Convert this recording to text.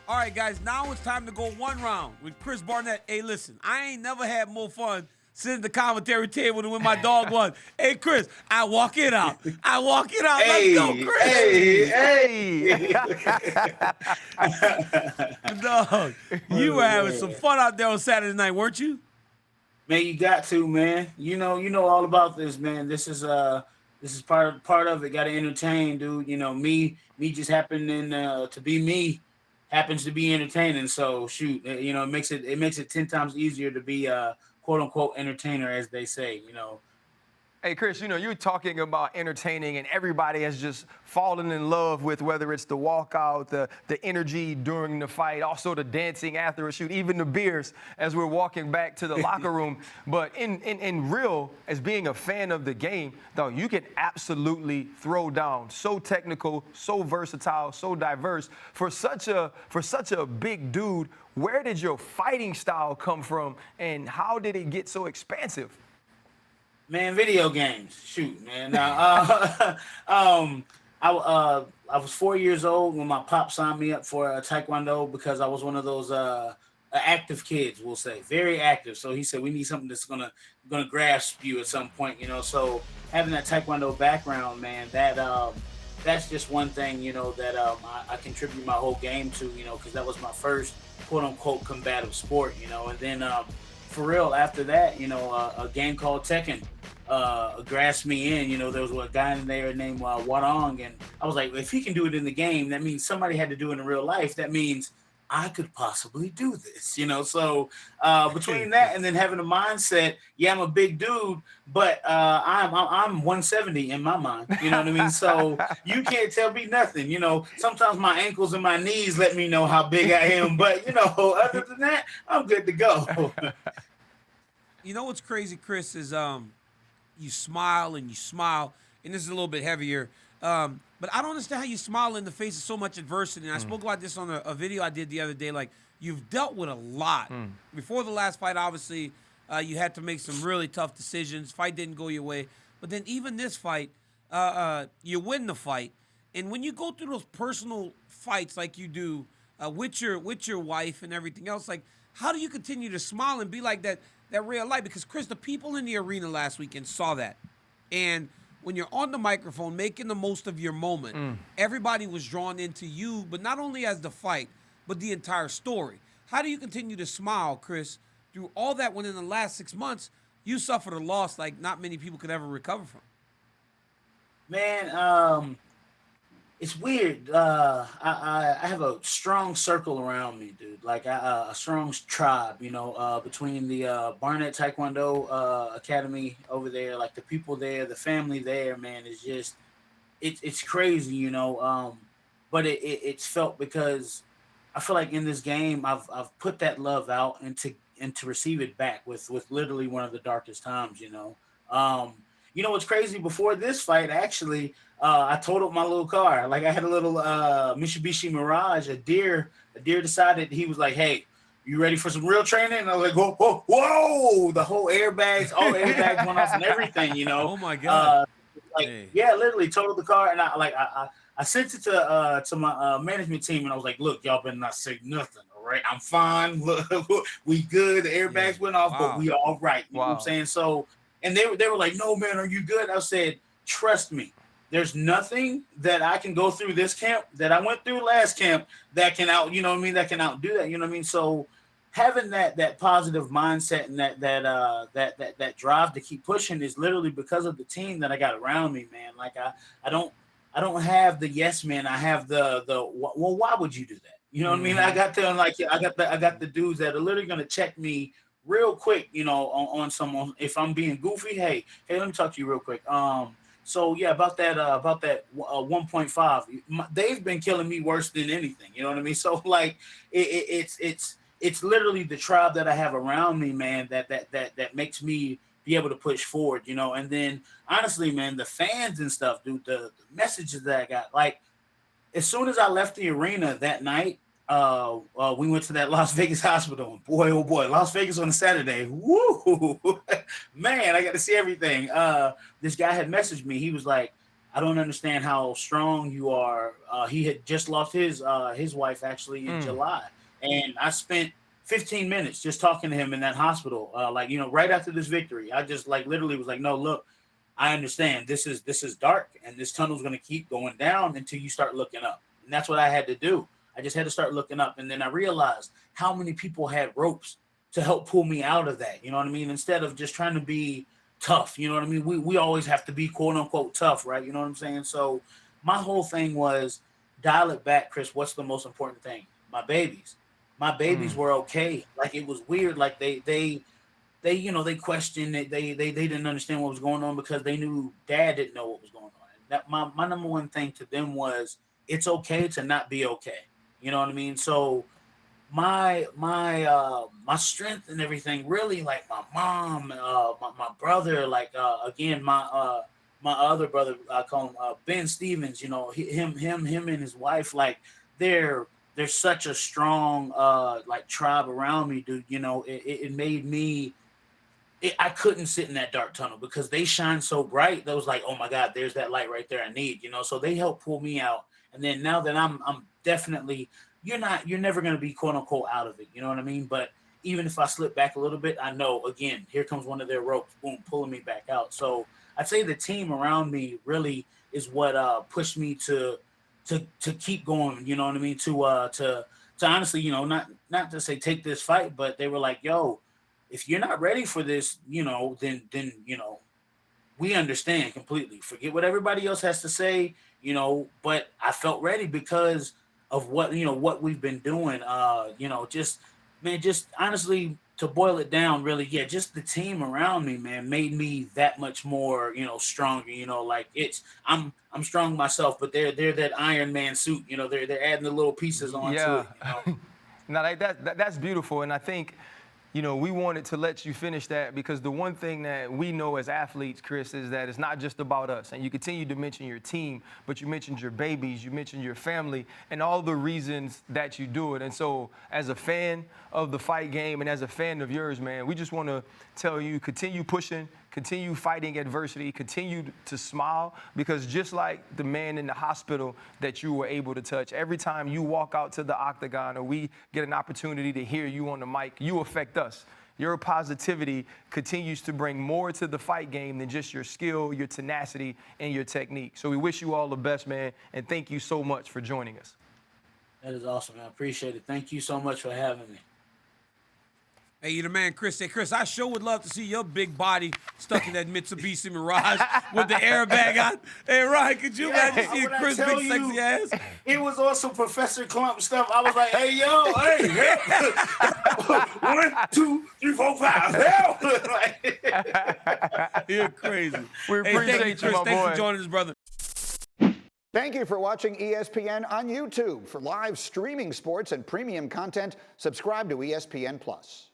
All right, guys, now it's time to go one round with Chris Barnett. Hey, listen, I ain't never had more fun sitting at the commentary table than when my dog won. Hey, Chris, I walk it out. I walk it out. Let's go, Hey, Chris. hey, Hey. Dog, you oh were having some man, fun out there on Saturday night, weren't you? man, you got to, man. You know all about this, man. This is part of it. Got to entertain, dude. Me just happening to be me happens to be entertaining. So shoot, it makes it 10 times easier to be a quote unquote entertainer, as they say. Hey, Chris, you're talking about entertaining, and everybody has just fallen in love with whether it's the walkout, the energy during the fight, also the dancing after a shoot, even the beers as we're walking back to the locker room. But in real, as being a fan of the game, though, you can absolutely throw down. So technical, so versatile, so diverse. For such a big dude, where did your fighting style come from, and how did it get so expansive? Man, video games. Shoot, man. Now, I was 4 years old when my pop signed me up for Taekwondo because I was one of those active kids, we'll say, very active. So he said we need something that's gonna grasp you at some point, So having that Taekwondo background, man, that's just one thing, that I contribute my whole game to, because that was my first quote unquote combative sport, and then for real after that, a game called Tekken grasped me in. There was a guy in there named Wadong, and I was like, if he can do it in the game, that means somebody had to do it in real life. That means I could possibly do this, So between that and then having a mindset, yeah, I'm a big dude, but I'm 170 in my mind. You know what I mean? So you can't tell me nothing. Sometimes my ankles and my knees let me know how big I am, but other than that, I'm good to go. You know what's crazy, Chris, is you smile and you smile, and this is a little bit heavier. But I don't understand how you smile in the face of so much adversity. And I spoke about this on a video I did the other day. Like, you've dealt with a lot. Before the last fight, obviously, you had to make some really tough decisions. Fight didn't go your way. But then even this fight, you win the fight. And when you go through those personal fights like you do with your wife and everything else, like, how do you continue to smile and be like that real life? Because, Chris, the people in the arena last weekend saw that. And when you're on the microphone making the most of your moment, everybody was drawn into you, but not only as the fight, but the entire story. How do you continue to smile, Chris, through all that when in the last 6 months you suffered a loss like not many people could ever recover from? Man, it's weird. I have a strong circle around me, dude. Like a strong tribe, between the Barnett Taekwondo Academy over there, like the people there, the family there, man, is just it's crazy, But it's felt because I feel like in this game I've put that love out and to receive it back with literally one of the darkest times. What's crazy? Before this fight, actually, I totaled my little car. Like I had a little Mitsubishi Mirage. A deer decided he was like, "Hey, you ready for some real training?" And I was like, "Whoa, whoa, whoa!" The whole airbags, all the airbags went off and everything. Oh, my God. Like Hey. yeah, literally totaled the car. And I sent it to my management team, and I was like, "Look, y'all better not say nothing. All right, I'm fine. Look, we good. The Yeah. airbags went off, but Wow. we all right." You know what I'm Wow. saying? So, and they were like, "No, man, are you good?" I said, "Trust me. There's nothing that I can go through this camp that I went through last camp that can that can outdo that. You know what I mean?" So having that positive mindset and that drive to keep pushing is literally because of the team that I got around me, man. Like I don't have the yes man. I have the well, why would you do that? You know what I mean? I got the like I got the dudes that are literally gonna check me real quick, on someone if I'm being goofy. Hey, let me talk to you real quick. So yeah, about that 1.5, they've been killing me worse than anything. You know what I mean? So like, it's literally the tribe that I have around me, man. That makes me be able to push forward. And then honestly, man, the fans and stuff, dude. The messages that I got, like as soon as I left the arena that night, we went to that Las Vegas hospital. And boy, oh boy, Las Vegas on a Saturday. Woo, man, I got to see everything. This guy had messaged me. He was like, I don't understand how strong you are. He had just lost his wife actually in July, and I spent 15 minutes just talking to him in that hospital. Like, right after this victory, I just like literally was like, no, look, I understand this is dark, and this tunnel's going to keep going down until you start looking up. And that's what I had to do. I just had to start looking up, and then I realized how many people had ropes to help pull me out of that. You know what I mean? Instead of just trying to be tough. You know what I mean? We always have to be quote unquote tough, right? You know what I'm saying? So my whole thing was dial it back, Chris. What's the most important thing? My babies. My babies were okay. Like, it was weird. Like, they questioned it. They didn't understand what was going on because they knew dad didn't know what was going on. And that my number one thing to them was it's okay to not be okay. You know what I mean? So my strength and everything, really, like my mom, my brother, like again, my other brother, I call him Ben Stevens. Him and his wife, like they're they're such a strong like tribe around me, dude. It made me, I couldn't sit in that dark tunnel because they shine so bright. That was like, oh my God, there's that light right there I need. So they helped pull me out. And then now that I'm definitely, you're never going to be quote unquote out of it. You know what I mean? But even if I slip back a little bit, I know, again, here comes one of their ropes, boom, pulling me back out. So I'd say the team around me really is what pushed me to keep going. You know what I mean? To honestly, not to say take this fight, but they were like, yo, if you're not ready for this, then we understand completely. Forget what everybody else has to say, but I felt ready because of what we've been doing. Just, man, just honestly, to boil it down, really, yeah, just the team around me, man, made me that much more, stronger. Like, I'm strong myself, but they're that Iron Man suit. They're adding the little pieces onto Yeah. it. Now, like that's beautiful. And I think, we wanted to let you finish that because the one thing that we know as athletes, Chris, is that it's not just about us. And you continue to mention your team, but you mentioned your babies, you mentioned your family, and all the reasons that you do it. And so as a fan of the fight game and as a fan of yours, man, we just want to tell you, continue pushing, continue fighting adversity, continue to smile, because just like the man in the hospital that you were able to touch, every time you walk out to the octagon or we get an opportunity to hear you on the mic, you affect us. Your positivity continues to bring more to the fight game than just your skill, your tenacity, and your technique. So we wish you all the best, man, and thank you so much for joining us. That is awesome, man. I appreciate it. Thank you so much for having me. Hey, you the man, Chris. Hey, Chris, I sure would love to see your big body stuck in that Mitsubishi Mirage with the airbag on. Hey, Ryan, could you imagine seeing When I Chris' tell big sexy you, ass? It was also Professor Clump stuff. I was like, hey, yo, hey, 1, 2, 3, 4, 5, hell. You're crazy. We Hey, thank appreciate you, Chris. my Thanks boy. for joining us, brother. Thank you for watching ESPN on YouTube. For live streaming sports and premium content, subscribe to ESPN+.